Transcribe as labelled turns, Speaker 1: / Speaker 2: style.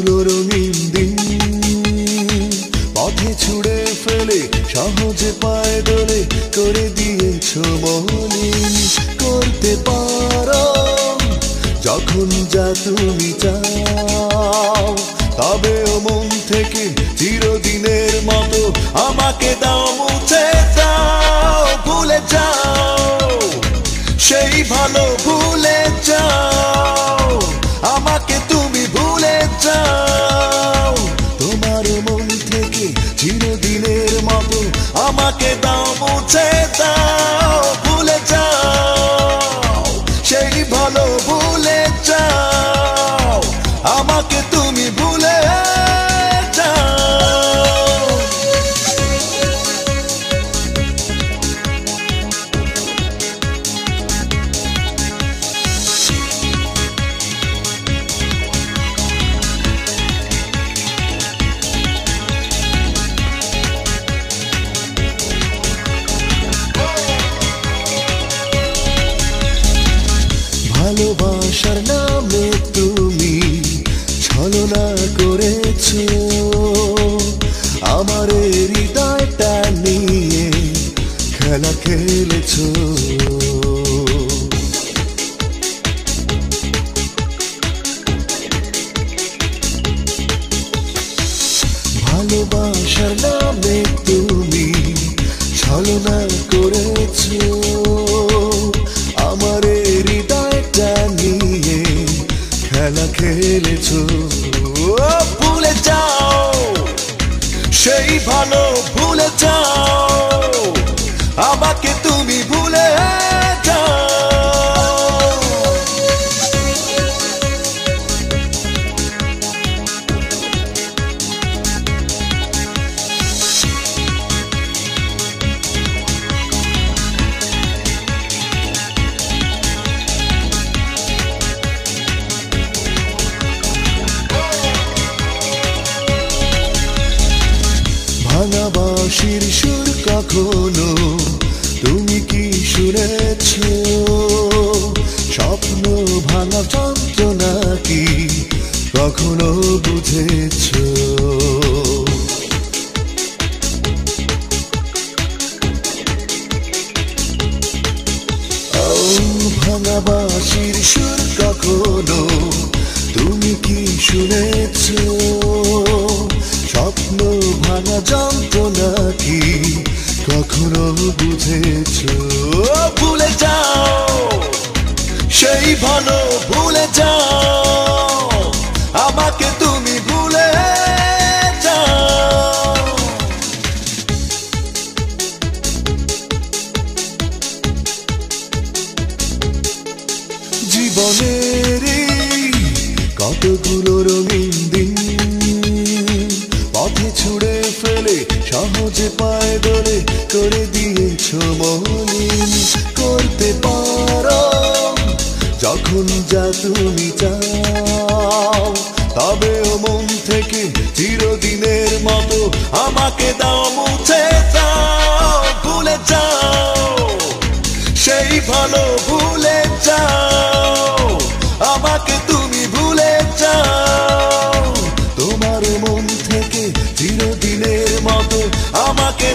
Speaker 1: কতগুলো রঙিন দিন পথে ছুড়ে ফেলে সহজে পায়ে দোলে করে দিয়েছো মলিন। করতে পারো যখন যা তুমি চাও, তবেও মন থেকে চিরদিনের মতো আমাকে দাও মুছে দাও। ভুলে যাও সেই ভালো, ভুলে যাও আমাকে তুমি, ভুলে যাও। তোমার মন থেকে চিরদিনের মতো আমাকে দাও মুছে দাও। ভুলে যাও সেই ভালো, ভুলে যাও আমাকে তুমি, ভুলে যাও। ভালোবাসার নামে তুমি ছলনা করেছো, আমার হৃদয়টা নিয়ে খেলা খেলেছো। ভালোবাসার নামে তুমি ছলনা করেছো, আমার হৃদয়টা নিয়ে খেলা খেলেছো। ভুলে যাও সেই ভালো, ভুলে যাও আমাকে তুমি, ভুলে যাও। ভাঙা বাঁশির সুর কখনো তুমি কি শুনেছো? স্বপ্ন ভাঙা যন্ত্রণা কি কখনো বুঝেছো? ভাঙা বাঁশির সুর কখনো তুমি কি শুনেছো? স্বপ্ন ভাঙা যন্ত্রণা কি কখনো বুঝেছো? ভুলে যাও সেই ভালো, ভুলে যাও আমাকে তুমি, ভুলে যাও। জীবনেরই কতগুলো রঙিন দিন পথে ছুড়ে ফেলে সহজে পায়ে দোলে করে দিয়েছো মলিন। করতে পারো যখন যা তুমি চাও, তবেও মন থেকে চিরদিনের মতো আমাকে দাও মুছে দাও। ভুলে যাও সেই ভালো, ভুলে যাও আমাকে তুমি, ভুলে যাও। তোমার মন থেকে চিরদিনের মতো আমাকে